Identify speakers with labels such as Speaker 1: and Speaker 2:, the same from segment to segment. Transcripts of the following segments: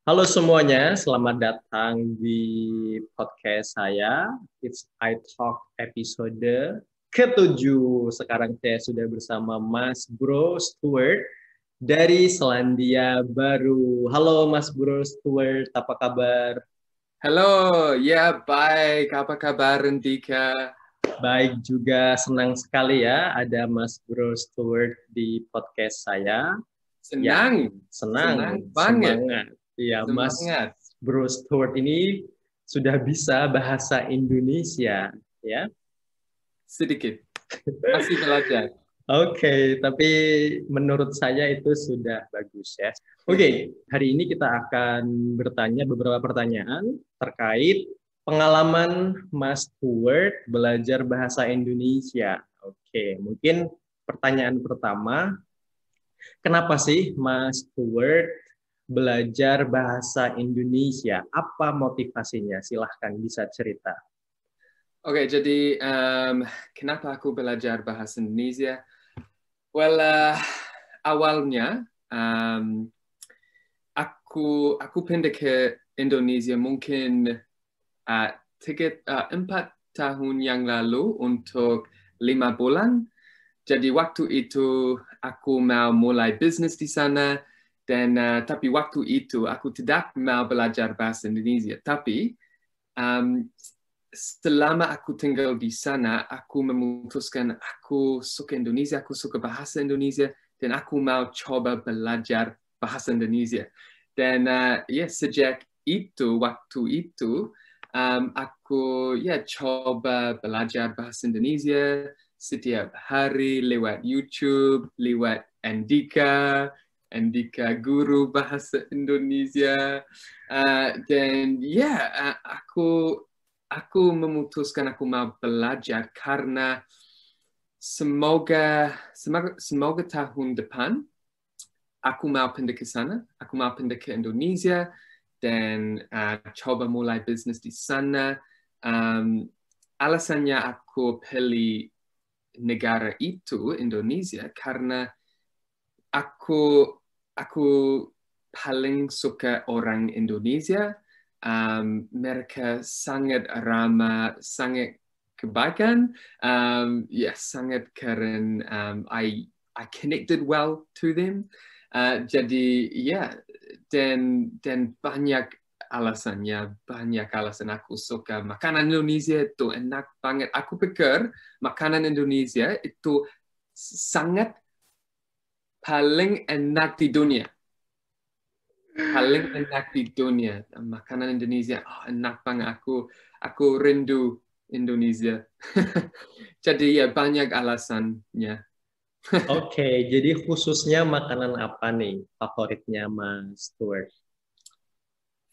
Speaker 1: Halo semuanya, selamat datang di podcast saya. It's I Talk episode ke-7. Sekarang saya sudah bersama Mas Bro Stewart dari Selandia Baru. Halo Mas Bro Stewart, apa kabar?
Speaker 2: Halo, ya baik. Apa kabar, Dika?
Speaker 1: Baik juga, senang sekali ya ada Mas Bro Stewart di podcast saya. Ya,
Speaker 2: Senang, senang
Speaker 1: senang,
Speaker 2: banget,
Speaker 1: semangat. Ya, Mas
Speaker 2: semangat.
Speaker 1: Bro Stewart ini sudah bisa bahasa Indonesia, ya.
Speaker 2: Sedikit, masih belajar.
Speaker 1: Oke, tapi menurut saya itu sudah bagus ya. Oke, hari ini kita akan bertanya beberapa pertanyaan terkait pengalaman Mas Stewart belajar bahasa Indonesia. Oke, mungkin pertanyaan pertama, kenapa sih Mas Stewart belajar bahasa Indonesia? Apa motivasinya? Silahkan bisa cerita.
Speaker 2: Oke, jadi kenapa aku belajar bahasa Indonesia? Well, awalnya aku pindah ke Indonesia mungkin 4 tahun yang lalu untuk 5 bulan. Jadi waktu itu aku mau mulai bisnis di sana dan tapi waktu itu aku tidak mau belajar bahasa Indonesia. Tapi um, selama aku tinggal di sana, aku memutuskan aku suka Indonesia, aku suka bahasa Indonesia dan aku mau coba belajar bahasa Indonesia. Dan ya sejak itu waktu itu aku ya coba belajar bahasa Indonesia setiap hari lewat YouTube, lewat Andika guru bahasa Indonesia. Dan ya aku memutuskan aku mau belajar karena semoga tahun depan aku mau pindah ke sana, aku mau pindah ke Indonesia dan coba mulai bisnis di sana. Alasannya aku pilih negara itu, Indonesia, karena aku aku paling suka orang Indonesia. Mereka sangat ramah, sangat kebaikan. Sangat keren. I connected well to them. Jadi dan banyak alasan aku suka makanan Indonesia itu enak banget. Aku pikir makanan Indonesia itu sangat paling enak di dunia. Paling enak di dunia. Makanan Indonesia, enak banget. Aku rindu Indonesia. Jadi ya banyak alasannya.
Speaker 1: Oke, jadi khususnya makanan apa nih favoritnya Mas Stewart?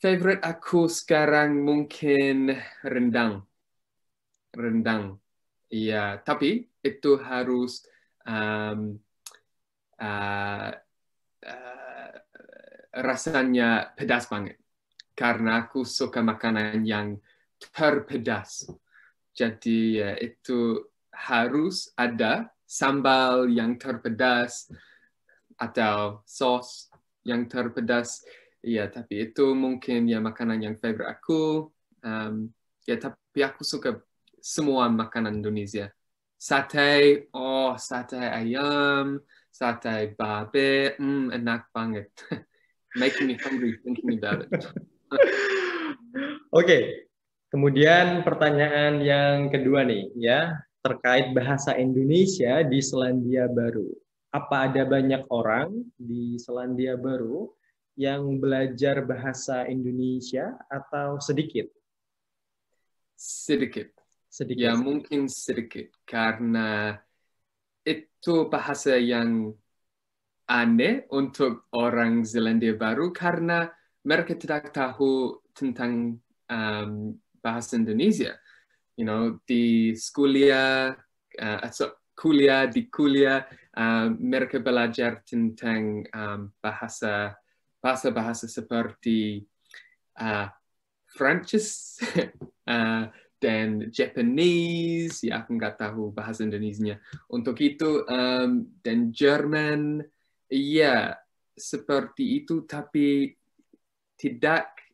Speaker 2: Favorite aku sekarang mungkin rendang. Rendang. Iya, tapi itu harus um, uh, uh, rasanya pedas banget. Karena aku suka makanan yang terpedas. Jadi itu harus ada sambal yang terpedas atau sos yang terpedas. Ya, tapi itu mungkin ya makanan yang favorite aku. Tapi aku suka semua makanan Indonesia. Sate ayam, sate babe, enak banget. Making me hungry thinking about it.
Speaker 1: Oke, kemudian pertanyaan yang kedua nih ya, terkait bahasa Indonesia di Selandia Baru. Apa ada banyak orang di Selandia Baru yang belajar bahasa Indonesia atau sedikit?
Speaker 2: Sedikit. Ya,
Speaker 1: Sedikit.
Speaker 2: mungkin sedikit. Karena itu bahasa yang aneh untuk orang Selandia Baru karena mereka tidak tahu tentang bahasa Indonesia. Di kuliah, mereka belajar tentang bahasa-bahasa seperti Prancis dan Japanese, ya aku nggak tahu bahasa Indonesianya. Untuk itu dan Jerman, iya seperti itu. Tapi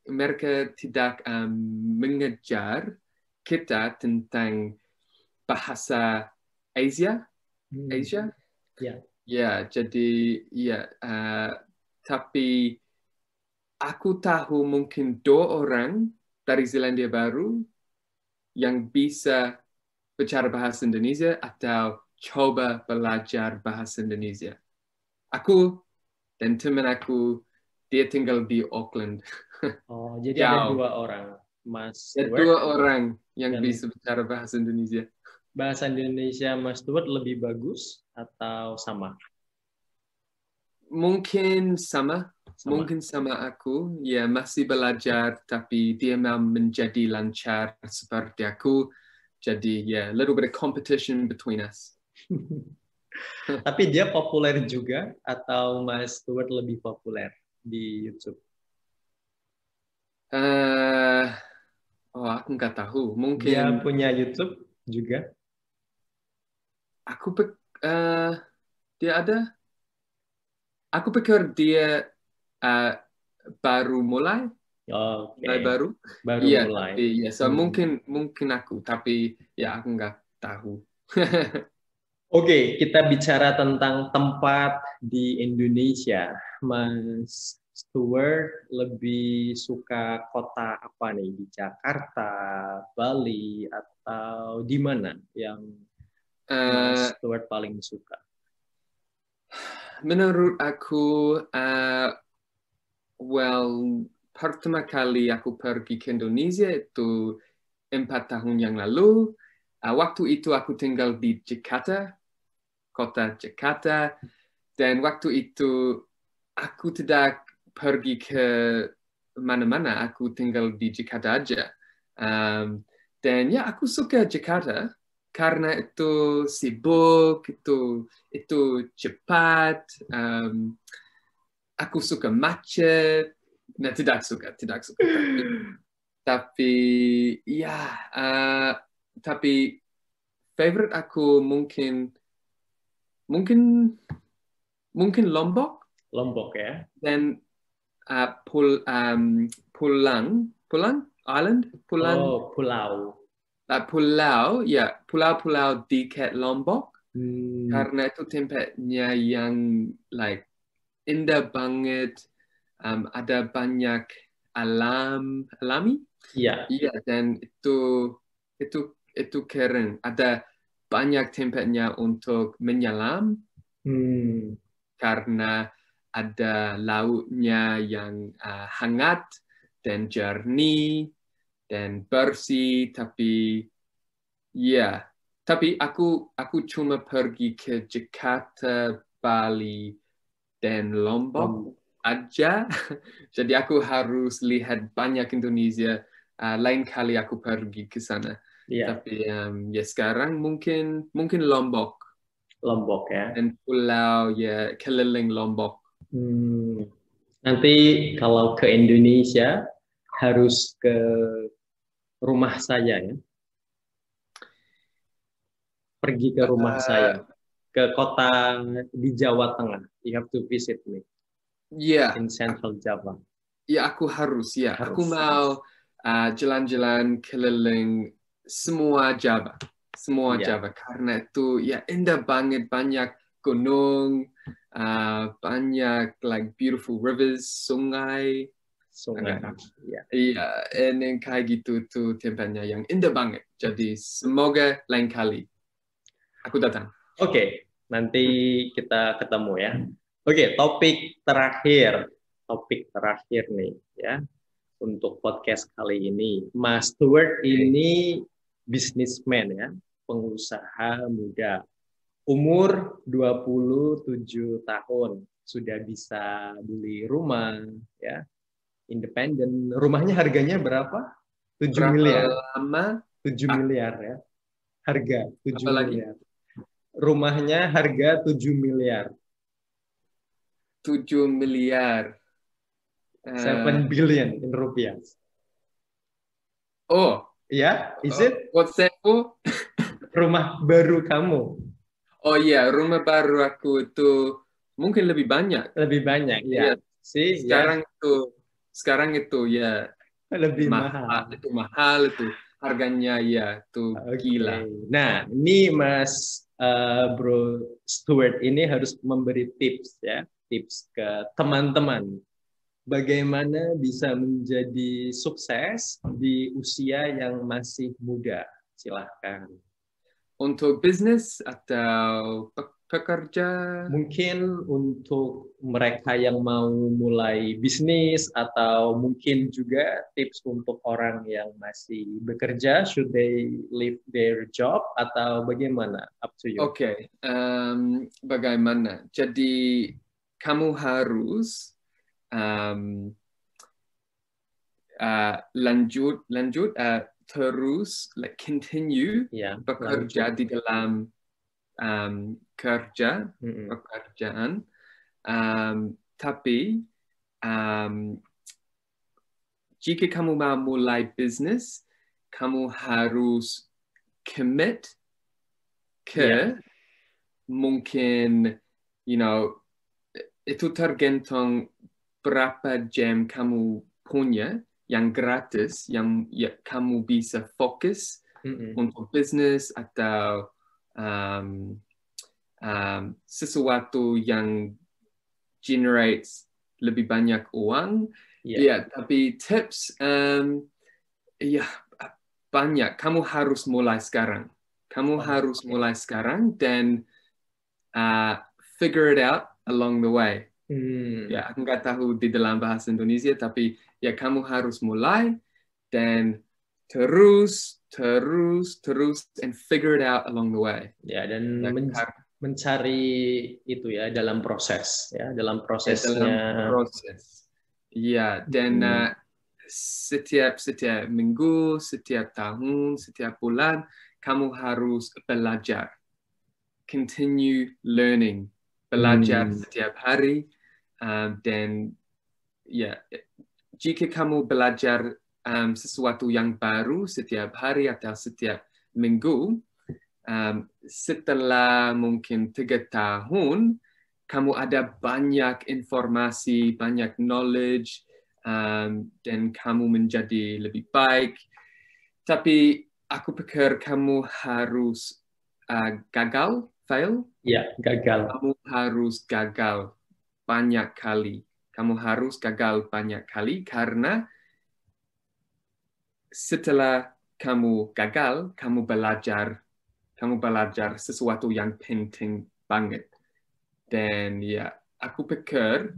Speaker 2: mereka tidak mengejar kita tentang bahasa Asia.
Speaker 1: Ya.
Speaker 2: Ya, jadi ya, tapi aku tahu mungkin 2 orang dari Selandia Baru yang bisa bicara bahasa Indonesia atau coba belajar bahasa Indonesia. Aku dan teman aku, dia tinggal di Auckland.
Speaker 1: Oh, jadi ada
Speaker 2: Jauh.
Speaker 1: 2 orang, Mas
Speaker 2: Ada
Speaker 1: Stuart
Speaker 2: 2 orang yang
Speaker 1: dan
Speaker 2: bisa bicara bahasa Indonesia.
Speaker 1: bahasa Indonesia Mas Stuart lebih bagus atau sama?
Speaker 2: Mungkin sama
Speaker 1: Sama.
Speaker 2: aku, ya masih belajar, tapi dia mau menjadi lancar seperti aku. Jadi ya, little bit of competition between us.
Speaker 1: Tapi dia populer juga atau Mas Stuart lebih populer di YouTube?
Speaker 2: Aku nggak tahu.
Speaker 1: Dia
Speaker 2: Mungkin
Speaker 1: punya YouTube juga?
Speaker 2: aku dia ada. Aku pikir dia uh, baru mulai
Speaker 1: Oke,
Speaker 2: baru.
Speaker 1: baru
Speaker 2: Iya,
Speaker 1: mulai.
Speaker 2: tapi ya, so mungkin aku, tapi ya aku nggak tahu.
Speaker 1: Oke, kita bicara tentang tempat di Indonesia. Mas Stuart lebih suka kota apa nih? Di Jakarta, Bali, atau di mana yang
Speaker 2: Uh,
Speaker 1: Mas Stuart paling suka?
Speaker 2: Menurut aku, pertama kali aku pergi ke Indonesia itu 4 tahun yang lalu. Waktu itu aku tinggal di Jakarta, kota Jakarta, dan waktu itu aku tidak pergi ke mana-mana, aku tinggal di Jakarta aja. Dan ya, aku suka Jakarta karena itu sibuk, itu cepat. Aku suka macet. Nah, tidak suka, tapi ya, tapi favorite aku mungkin mungkin Lombok
Speaker 1: Lombok ya?
Speaker 2: dan Pulang
Speaker 1: Oh, pulau.
Speaker 2: pulau, ya, pulau-pulau di Ket Lombok,
Speaker 1: Hmm,
Speaker 2: karena itu tempatnya yang like indah banget. Ada banyak alami.
Speaker 1: iya.
Speaker 2: Iya, dan itu itu keren. Ada banyak tempatnya untuk menyelam
Speaker 1: Hmm,
Speaker 2: karena ada lautnya yang hangat dan jernih dan bersih. Ya, tapi aku cuma pergi ke Jakarta, Bali, dan Lombok
Speaker 1: Lombok.
Speaker 2: aja. Jadi aku harus lihat banyak Indonesia. Lain kali aku pergi ke sana.
Speaker 1: Iya,
Speaker 2: Tapi ya sekarang mungkin Lombok
Speaker 1: Lombok ya.
Speaker 2: dan pulau ya keliling Lombok.
Speaker 1: Hmm, nanti kalau ke Indonesia harus ke rumah saya ya. Pergi ke rumah saya. Ke kota di Jawa Tengah. You have to visit me
Speaker 2: Ya,
Speaker 1: in Central Java.
Speaker 2: ya aku harus ya. Aku
Speaker 1: Harus.
Speaker 2: mau jalan-jalan keliling semua Java. Semua
Speaker 1: Iya,
Speaker 2: Java karena itu ya indah banget, banyak gunung, banyak like beautiful rivers, sungai.
Speaker 1: sungai. Iya.
Speaker 2: Iya, ini kayak gitu tuh tempatnya yang indah banget. Jadi semoga lain kali aku datang.
Speaker 1: Oke, nanti kita ketemu ya. Oke, topik terakhir nih ya untuk podcast kali ini. Mas Stewart ini bisnismen ya, pengusaha muda. Umur 27 tahun, sudah bisa beli rumah ya, independen. Rumahnya harganya berapa? 7
Speaker 2: Berapa
Speaker 1: miliar.
Speaker 2: lama?
Speaker 1: 7 miliar ya. Harga 7
Speaker 2: Apa lagi?
Speaker 1: miliar. Rumahnya harga 7 miliar.
Speaker 2: 7 miliar.
Speaker 1: 7 billion in rupiah.
Speaker 2: Oh,
Speaker 1: Ya, is it
Speaker 2: what's that for?
Speaker 1: rumah baru kamu?
Speaker 2: Oh iya, rumah baru aku itu mungkin lebih banyak.
Speaker 1: Lebih banyak,
Speaker 2: Iya,
Speaker 1: ya. Sih, ya.
Speaker 2: sekarang itu Sekarang itu ya
Speaker 1: Lebih
Speaker 2: mahal,
Speaker 1: mahal.
Speaker 2: itu mahal itu harganya ya itu
Speaker 1: Oke.
Speaker 2: gila.
Speaker 1: Nah, ini Bro Stewart ini harus memberi tips ya, tips ke teman-teman. Bagaimana bisa menjadi sukses di usia yang masih muda? Silahkan.
Speaker 2: Untuk bisnis atau pekerja?
Speaker 1: Mungkin untuk mereka yang mau mulai bisnis atau mungkin juga tips untuk orang yang masih bekerja, should they leave their job atau bagaimana? Up to you.
Speaker 2: Oke, bagaimana? Jadi kamu harus um, lanjut terus like continue
Speaker 1: Ya,
Speaker 2: bekerja
Speaker 1: lanjut.
Speaker 2: di dalam
Speaker 1: Mm-mm.
Speaker 2: pekerjaan, tapi um, jika kamu mau mulai bisnis, kamu harus commit
Speaker 1: Ya,
Speaker 2: ke mungkin, you know, itu tergantung berapa jam kamu punya yang gratis, yang ya, kamu bisa fokus
Speaker 1: mm-mm.
Speaker 2: untuk bisnis atau sesuatu yang generates lebih banyak uang.
Speaker 1: Ya,
Speaker 2: Ya, tapi tips, ya banyak. Kamu harus mulai sekarang. Kamu harus
Speaker 1: oke.
Speaker 2: mulai sekarang dan uh, figure it out along the way.
Speaker 1: Hmm.
Speaker 2: Ya, aku nggak tahu di dalam bahasa Indonesia, tapi ya kamu harus mulai dan terus, and figure it out along the way.
Speaker 1: Ya, dan
Speaker 2: Ya,
Speaker 1: mencari itu ya dalam proses ya, dalam
Speaker 2: ya, dalam
Speaker 1: prosesnya.
Speaker 2: proses. Ya, dan
Speaker 1: Hmm.
Speaker 2: setiap minggu, setiap tahun, setiap bulan, kamu harus belajar. Continue learning. Belajar
Speaker 1: Hmm.
Speaker 2: setiap hari. Dan ya, jika kamu belajar sesuatu yang baru setiap hari atau setiap minggu, setelah mungkin 3 tahun, kamu ada banyak informasi, banyak knowledge, dan kamu menjadi lebih baik. Tapi aku pikir kamu harus fail.
Speaker 1: Ya, gagal.
Speaker 2: Kamu harus gagal banyak kali. Kamu harus gagal banyak kali karena setelah kamu gagal, kamu belajar sesuatu yang penting banget. Dan ya, aku pikir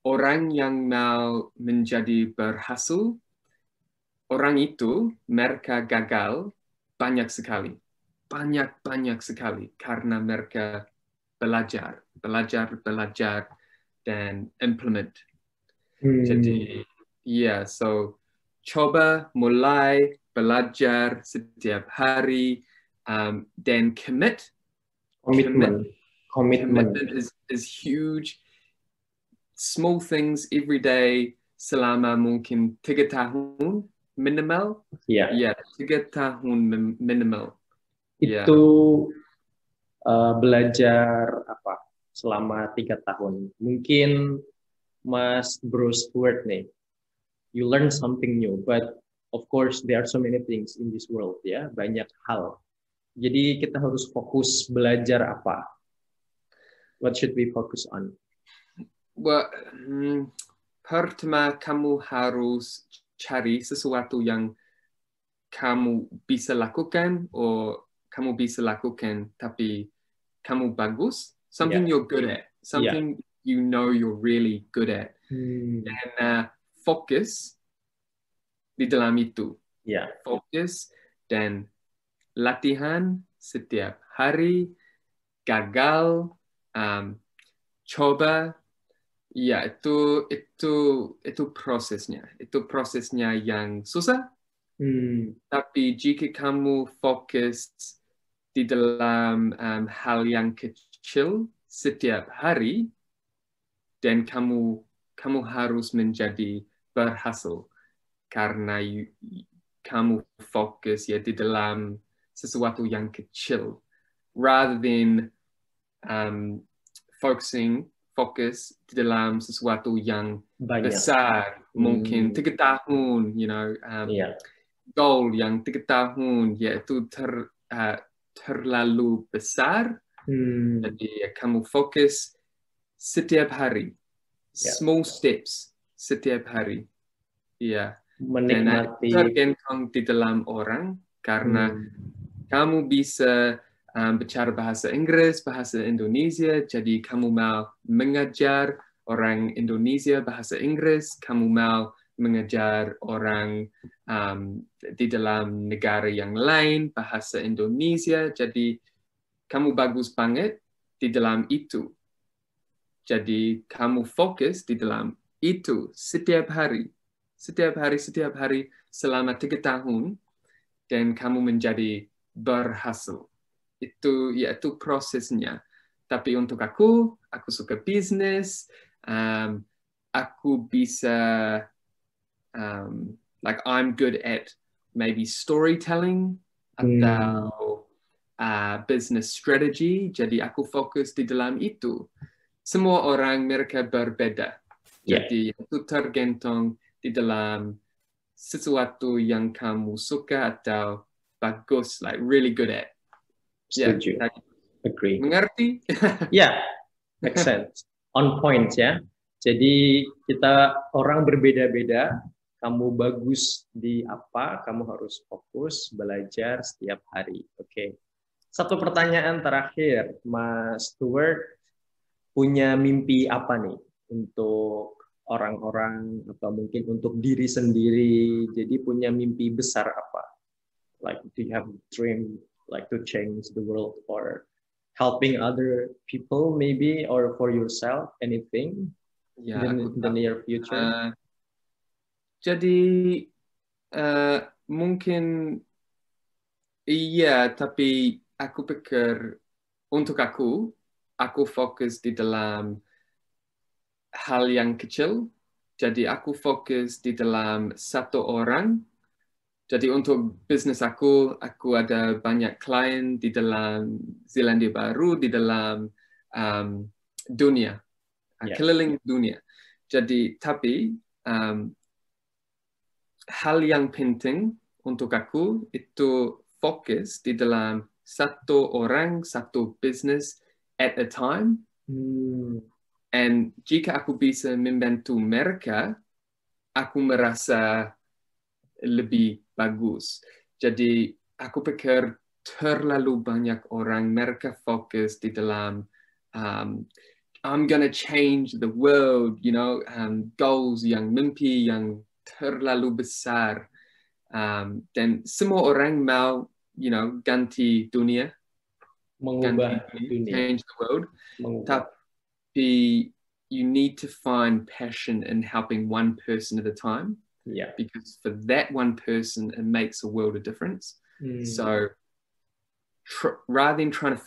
Speaker 2: orang yang mau menjadi berhasil, orang itu mereka gagal banyak sekali. Banyak sekali karena mereka belajar, dan implement.
Speaker 1: Hmm.
Speaker 2: Jadi, ya, so coba mulai belajar setiap hari, dan commit.
Speaker 1: Komitmen, komitmen.
Speaker 2: Commitment is huge. Small things every day selama mungkin 3 tahun minimal.
Speaker 1: Ya,
Speaker 2: Ya, 3 tahun minimal. Ya,
Speaker 1: itu belajar apa selama 3 tahun. Mungkin Mas Bruce Stewart nih, you learn something new, but of course there are so many things in this world ya, banyak hal. Jadi kita harus fokus belajar apa? What should we focus on?
Speaker 2: well, pertama kamu harus cari sesuatu yang kamu bisa lakukan, atau kamu bisa lakukan tapi kamu bagus, something
Speaker 1: Ya,
Speaker 2: you're good at,
Speaker 1: ya.
Speaker 2: something you know you're really good at,
Speaker 1: Hmm.
Speaker 2: dan fokus di dalam itu.
Speaker 1: Ya,
Speaker 2: Fokus dan latihan setiap hari, gagal, coba. Ya, itu prosesnya. Itu prosesnya yang susah.
Speaker 1: hmm.
Speaker 2: Tapi jika kamu fokus di dalam hal yang kecil setiap hari, dan kamu harus menjadi berhasil karena kamu fokus ya di dalam sesuatu yang kecil, rather than fokus di dalam sesuatu yang
Speaker 1: Banyak.
Speaker 2: besar, mungkin 3 tahun,
Speaker 1: Iya.
Speaker 2: goal yang 3 tahun, yaitu terlalu besar. Jadi kamu fokus setiap hari, small steps setiap hari. Iya. Dan
Speaker 1: Menikmati.
Speaker 2: tergantung di dalam orang, karena kamu bisa bicara bahasa Inggris, bahasa Indonesia, jadi kamu mau mengajar orang Indonesia bahasa Inggris, kamu mau mengajar orang di dalam negara yang lain bahasa Indonesia, jadi kamu bagus banget di dalam itu. Jadi kamu fokus di dalam itu setiap hari selama 3 tahun, dan kamu menjadi berhasil. Yaitu prosesnya. Tapi untuk aku suka bisnis, aku bisa, like I'm good at maybe storytelling atau business strategy, jadi aku fokus di dalam itu. Semua orang mereka berbeda, jadi itu tergantung di dalam sesuatu yang kamu suka atau bagus, like really good at.
Speaker 1: Setuju. Agree.
Speaker 2: Mengerti?
Speaker 1: Make sense. On point ya. Jadi kita orang berbeda-beda. Kamu bagus di apa, kamu harus fokus belajar setiap hari. Oke. Satu pertanyaan terakhir, Mas Stuart, punya mimpi apa nih untuk orang-orang atau mungkin untuk diri sendiri? Jadi punya mimpi besar apa? Like, do you have a dream like to change the world or helping other people maybe, or for yourself, anything in the near future?
Speaker 2: Jadi mungkin iya, tapi aku pikir untuk aku fokus di dalam hal yang kecil. Jadi aku fokus di dalam satu orang. Jadi untuk bisnis aku ada banyak klien di dalam Selandia Baru, di dalam dunia, keliling dunia. Jadi tapi hal yang penting untuk aku itu fokus di dalam satu orang, satu bisnis at a time. And jika aku bisa membantu mereka, aku merasa lebih bagus. Jadi aku pikir terlalu banyak orang mereka fokus di dalam I'm gonna change the world, goals yang mimpi yang terlalu besar. Dan semua orang mau, ganti dunia,
Speaker 1: mengubah dunia,
Speaker 2: change the world. Tapi you need to find passion in helping one person at a time. Because for that one person, it makes a world of difference. So rather than trying to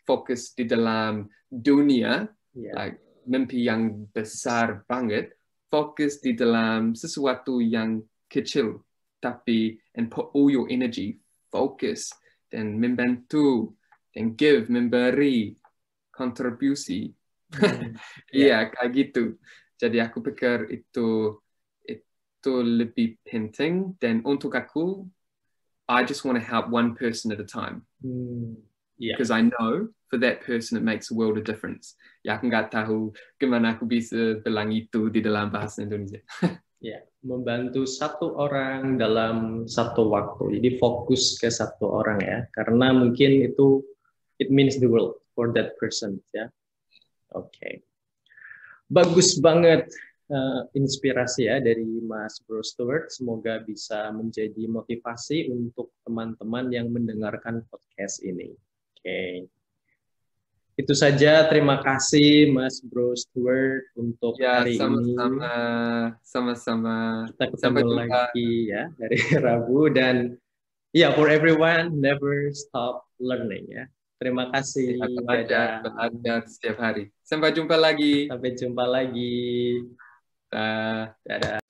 Speaker 2: focus di dalam dunia, like mimpi yang besar banget, fokus di dalam sesuatu yang kecil, tapi and put all your energy, focus, dan membantu, dan give, memberi, kontribusi. Kayak gitu. Jadi aku pikir itu lebih penting, dan untuk aku, I just want to help one person at a time. Because I know for that person it makes a world of difference. Aku nggak tahu gimana aku bisa bilang itu di dalam bahasa Indonesia.
Speaker 1: Membantu satu orang dalam satu waktu. Jadi fokus ke satu orang ya, karena mungkin itu it means the world for that person ya. Oke. Bagus banget inspirasi ya dari Mas Bro Stuart. Semoga bisa menjadi motivasi untuk teman-teman yang mendengarkan podcast ini. Oke. Itu saja, terima kasih Mas Bro Stuart untuk hari ini.
Speaker 2: Sama-sama.
Speaker 1: Kita ketemu lagi ya hari Rabu, dan for everyone, never stop learning ya. Terima kasih.
Speaker 2: Belajar setiap hari. Sampai jumpa lagi.
Speaker 1: Sampai jumpa lagi.
Speaker 2: Dadah.